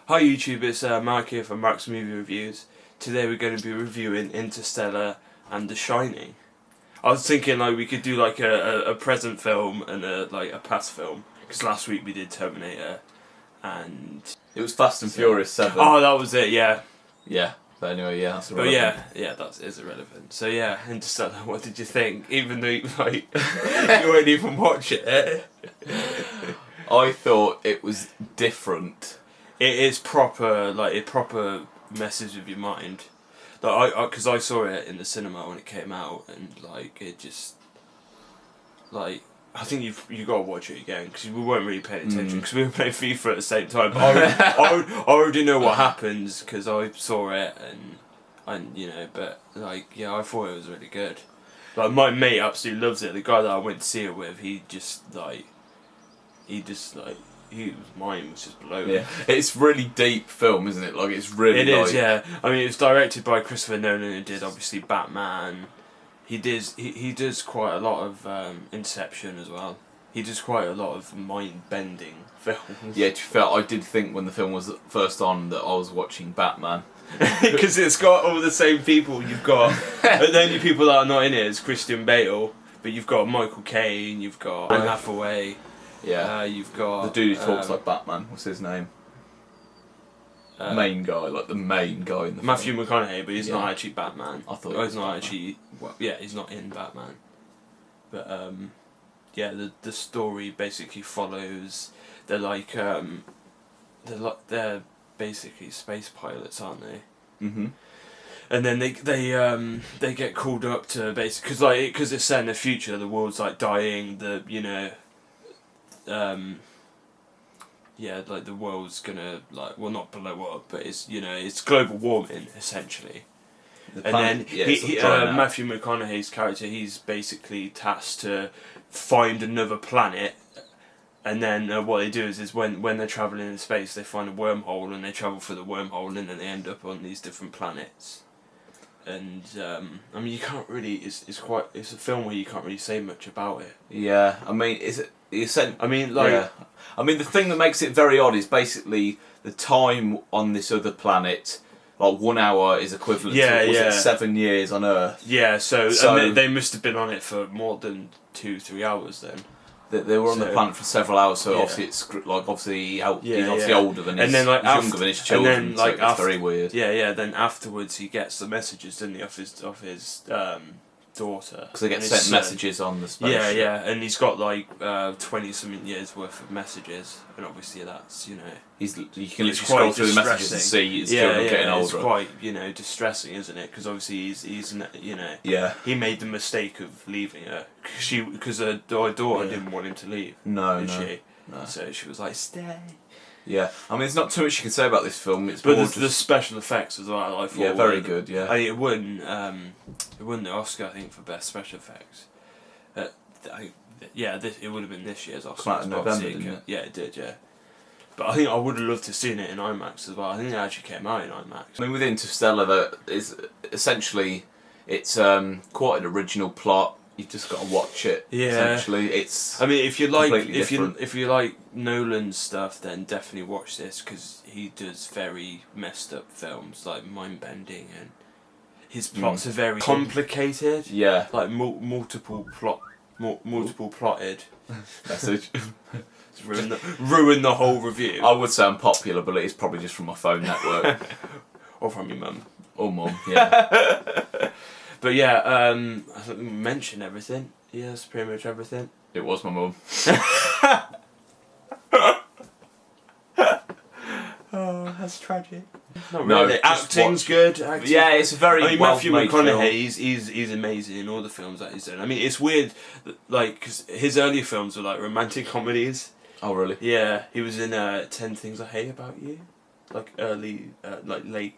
Hi YouTube, it's Mark here from Mark's Movie Reviews. Today we're going to be reviewing Interstellar and The Shining. I was thinking like we could do like a present film and a past film, because last week we did Terminator and... It was Fast and Furious 7. Oh, that was it, yeah. Yeah, but anyway, yeah, that's But irrelevant. yeah, that is irrelevant. So yeah, Interstellar, what did you think? Even though you won't even watch it. I thought it was different. It is proper, like it proper messes with your mind. Like because I saw it in the cinema when it came out, and like it just, like I think you got to watch it again because we weren't really paying attention because we were playing FIFA at the same time. But I already know what happens because I saw it and you know, but like yeah, I thought it was really good. Like my mate absolutely loves it. The guy that I went to see it with, he mine was just blown. Yeah, it's really deep film, isn't it? Like it's really. It is, yeah. I mean, it was directed by Christopher Nolan, who did obviously Batman. He does quite a lot of Inception as well. He does quite a lot of mind-bending films. Yeah, to be fair, I did think when the film was first on that I was watching Batman. Because it's got all the same people. You've got the only people that are not in it is Christian Bale, but you've got Michael Caine, you've got Anne Hathaway. Yeah, you've got the dude who talks like Batman. What's his name? Main guy, like the main guy in the Matthew film. McConaughey, but he's not actually Batman. I thought he's not Batman. actually. Well, yeah, he's not in Batman. But yeah, the story basically follows. They're like they're basically space pilots, aren't they? Mm-hmm. And then they get called up to basically because it's set in the future. The world's like dying. Yeah, like the world's gonna not blow up, but it's global warming essentially. And then Matthew McConaughey's character, he's basically tasked to find another planet, and then what they do is when they're traveling in space, they find a wormhole and they travel through the wormhole, and then they end up on these different planets. And I mean, you can't really. It's a film where you can't really say much about it. Yeah, I mean, is it? You said. I mean, like. Yeah. I mean, the thing that makes it very odd is basically the time on this other planet. Like 1 hour is equivalent to 7 years on Earth. Yeah, so they must have been on it for more than 2-3 hours then. They were on the planet for several hours, so obviously it's like he's obviously older than he's younger than his children, and then, like, so it's very weird. Yeah. Then afterwards he gets the messages, doesn't he, of his daughter? Because they get sent messages on the spaceship. Yeah, and he's got like 20-something years worth of messages, and obviously that's you can literally scroll through the messages and see his children getting older. It's quite distressing, isn't it? Because obviously he's he made the mistake of leaving her because her daughter didn't want him to leave. No. So she was like, stay. Yeah, I mean, there's not too much you can say about this film. But the special effects as well, I thought. Yeah, very good. Yeah, it won the Oscar, I think, for best special effects. It would have been this year's Oscar. Come out in November, didn't it? Yeah, it did. Yeah, but I think I would have loved to have seen it in IMAX as well. I think it actually came out in IMAX. I mean, with Interstellar, though, it's essentially quite an original plot. You've just got to watch it. Yeah. Essentially, it's. I mean, if you like Nolan's stuff, then definitely watch this because he does very messed up films, like mind bending, and his plots are very complicated. Yeah. Like multiple plotted. Message. ruin the whole review. I would say I'm popular, but it is probably just from my phone network. Or from your mum. Or mum. Yeah. But yeah, I think we mentioned everything. Yeah, that's pretty much everything. It was my mum. Oh, that's tragic. Not no, really. Acting's good. Yeah, it's very well Matthew McConaughey, he's amazing in all the films that he's done. I mean, it's weird, like, because his earlier films were like romantic comedies. Oh, really? Yeah, he was in 10 Things I Hate About You, like late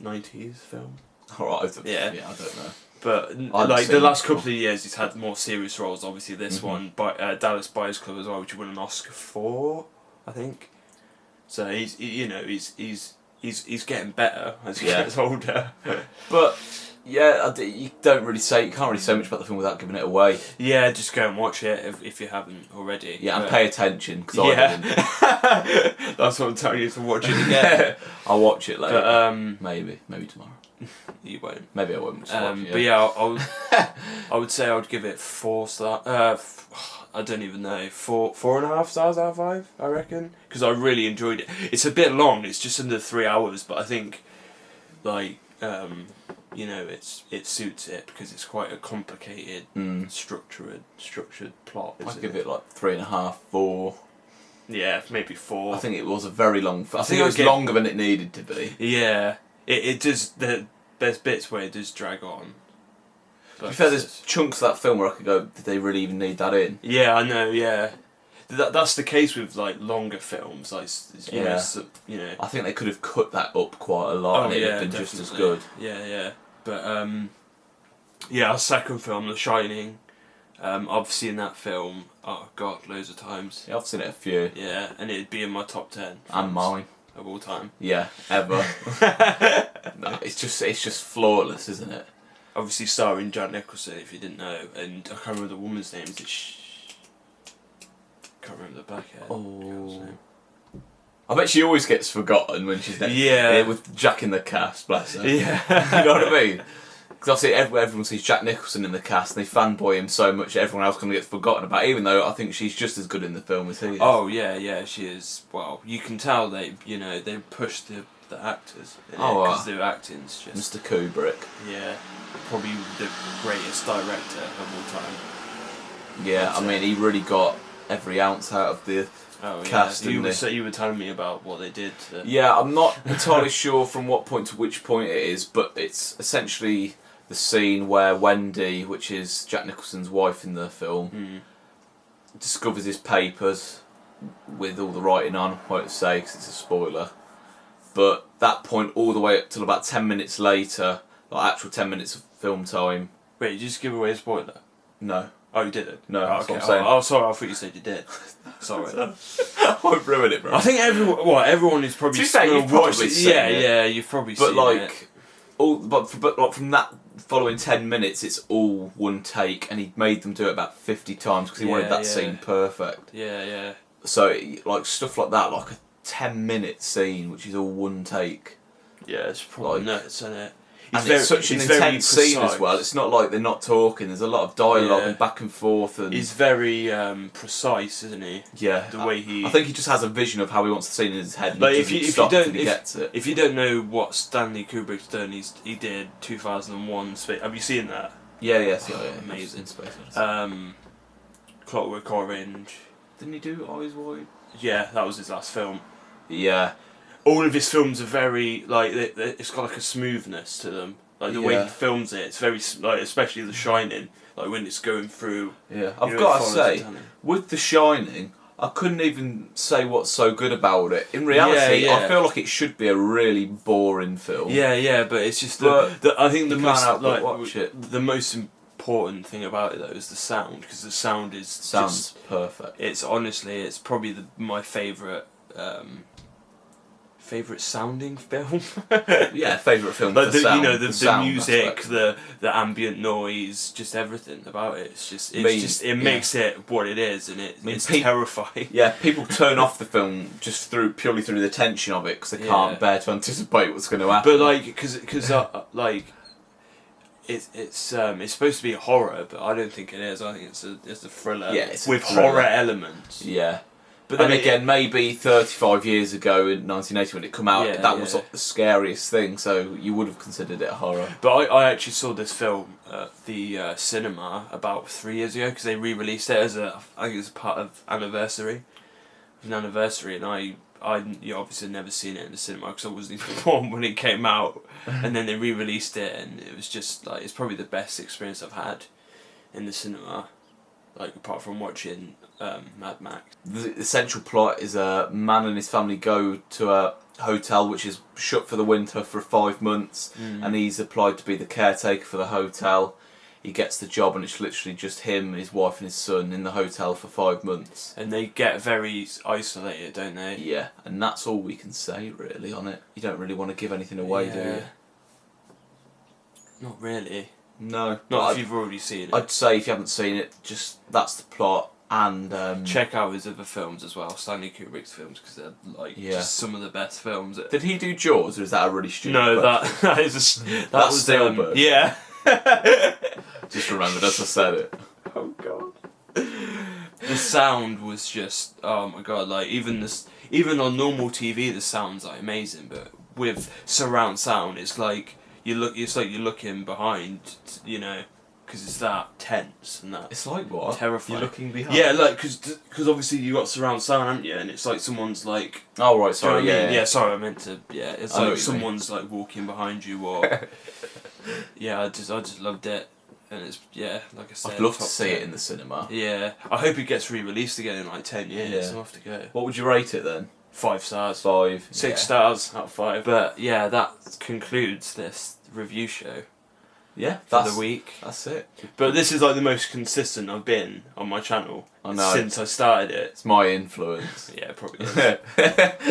90s film. Alright, yeah, I don't know. But like the last couple of years, he's had more serious roles. Obviously, this one, Dallas Buyers Club as well, which he won an Oscar for, I think. So he's getting better as he gets older. But Yeah, you can't really say much about the film without giving it away. Yeah, just go and watch it if you haven't already. Yeah, and pay attention, because I didn't. That's what I'm telling you, to watch it again. I'll watch it later. But, maybe tomorrow. You won't. Maybe I won't. But yeah, I would say I would give it 4 stars. I don't even know, 4.5 stars out of 5, I reckon, because I really enjoyed it. It's a bit long. It's just under 3 hours, but I think, like, you know, it suits it because it's quite a complicated, structured plot. I'd give it like 3.5, 4. Yeah, maybe 4. I think it was a very long film. I think it was longer than it needed to be. Yeah, it does. There's bits where it does drag on. To be fair, there's chunks of that film where I could go, did they really even need that in? Yeah, I know. Yeah, that's the case with like longer films. Like, you know. I think they could have cut that up quite a lot, and it would have been just as good. Yeah. But yeah, our second film, The Shining. I've seen that film. Oh God, loads of times. Yeah, I've seen it a few. Yeah, and it'd be in my top 10. And mine. Of all time. Yeah, ever. No, it's just flawless, isn't it? Obviously starring Jack Nicholson, if you didn't know, and I can't remember the woman's name. Is it can't remember the blackhead. Oh. I bet she always gets forgotten when she's there. Yeah. With Jack in the cast, bless her. Yeah. You know what I mean? Because obviously everyone sees Jack Nicholson in the cast and they fanboy him so much that everyone else kind of gets forgotten about, even though I think she's just as good in the film as he is. Oh, yeah, she is. Well, you can tell they push the actors because their acting's just... Mr. Kubrick. Yeah, probably the greatest director of all time. Yeah, I mean, he really got every ounce out of the cast. Yeah. You were telling me about what they did. Yeah, I'm not entirely sure from what point to which point it is, but it's essentially the scene where Wendy, which is Jack Nicholson's wife in the film, discovers his papers with all the writing on, I won't say because it's a spoiler. But that point all the way up till about 10 minutes later, like actual 10 minutes of film time. Wait, did you just give away a spoiler? No. Oh, you didn't? No, that's what I'm saying. Oh, sorry, I thought you said you did. Sorry. I won't ruin it, bro. I think everyone is probably you've probably seen it. Yeah, you've probably seen it. But like from that following 10 minutes, it's all one take, and he made them do it about 50 times because he wanted that scene perfect. Yeah. So like stuff like that, like a 10-minute scene which is all one take. Yeah, it's probably nuts, isn't it? It's such an intense scene as well. It's not like they're not talking. There's a lot of dialogue and back and forth. And he's very precise, isn't he? Yeah. The way he... I think he just has a vision of how he wants the scene in his head. But if you don't know what Stanley Kubrick's done, he did 2001. Have you seen that? Yeah. Amazing. Space Clockwork Orange. Didn't he do Eyes Wide? Yeah, that was his last film. Yeah. All of his films are very it's got like a smoothness to them. Like the way he films it, it's very like, especially The Shining. Like when it's going through. Yeah, I've got to say, with The Shining, I couldn't even say what's so good about it. In reality, I feel like it should be a really boring film. Yeah, but it's just I think the most watch it. The most important thing about it though is the sound, because the sound is sounds perfect. It's honestly, it's probably my favourite sounding film. Yeah, favourite film. Like for sound, you know, the music, aspect. the ambient noise, just everything about it. It makes it what it is, and it's terrifying. Yeah, people turn off the film just purely through the tension of it because they can't bear to anticipate what's going to happen. But like, because like. It's supposed to be a horror, but I don't think it is. I think it's a thriller with horror elements. Yeah. But then again, maybe 35 years ago in 1980 when it came out, that was like the scariest thing, so you would have considered it a horror. But I actually saw this film at the cinema about 3 years ago because they re-released it as I think it was part of an anniversary, and I obviously never seen it in the cinema because I wasn't even born when it came out, and then they re-released it, and it was just like, it's probably the best experience I've had in the cinema, like apart from watching Mad Max. The essential plot is a man and his family go to a hotel which is shut for the winter for 5 months, and he's applied to be the caretaker for the hotel. He gets the job and it's literally just him, his wife and his son in the hotel for 5 months. And they get very isolated, don't they? Yeah, and that's all we can say really on it. You don't really want to give anything away, do you? Not really. No. Not if you've already seen it. I'd say if you haven't seen it, just that's the plot, and check out his other films as well, Stanley Kubrick's films, because they're like just some of the best films. Did he do Jaws, or is that a really stupid? No, that is that was Spielberg. Yeah. Just remembered as I said it. Oh god. The sound was just, oh my god, like even on normal TV the sound's like amazing, but with surround sound it's like you're looking behind, you know, because it's that tense and that. It's like what? Terrifying. You're looking behind. Yeah, like because obviously you got surround sound, haven't you? And it's like someone's like. Oh right, sorry. You know what I mean? Yeah. Yeah, sorry, I meant to. Yeah, it's like someone's like walking behind you, or. Yeah, I just loved it. And it's, like I said, I'd love to see it in the cinema. Yeah, I hope it gets re-released again in like 10 years. Yeah. I'll have to go. What would you rate it then? 5 stars. 5. 6 stars out of 5. But yeah, that concludes this review show. Yeah, for the week. That's it. But this is like the most consistent I've been on my channel since I started it. It's my influence. Yeah, it probably is.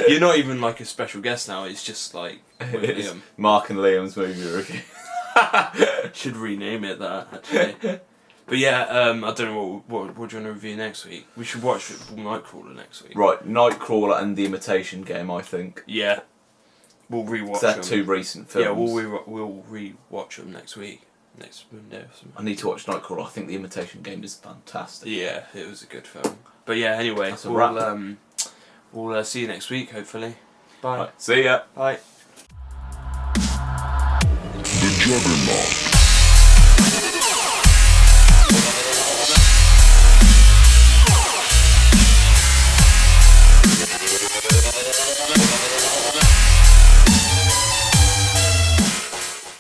You're not even like a special guest now. It's just like with Liam. Mark and Liam's movie review. Should rename it that actually. But yeah, I don't know what do you want to review next week. We should watch Nightcrawler next week. Right, Nightcrawler and The Imitation Game, I think. Yeah, we'll rewatch. They're 2 recent films. Yeah, we'll rewatch them next week, next Monday or something. I need to watch Nightcrawler. I think The Imitation Game is fantastic. Yeah, it was a good film. But yeah, anyway, that's a wrap. We'll see you next week, hopefully. Bye. Right, see ya. Bye. The Juggernaut.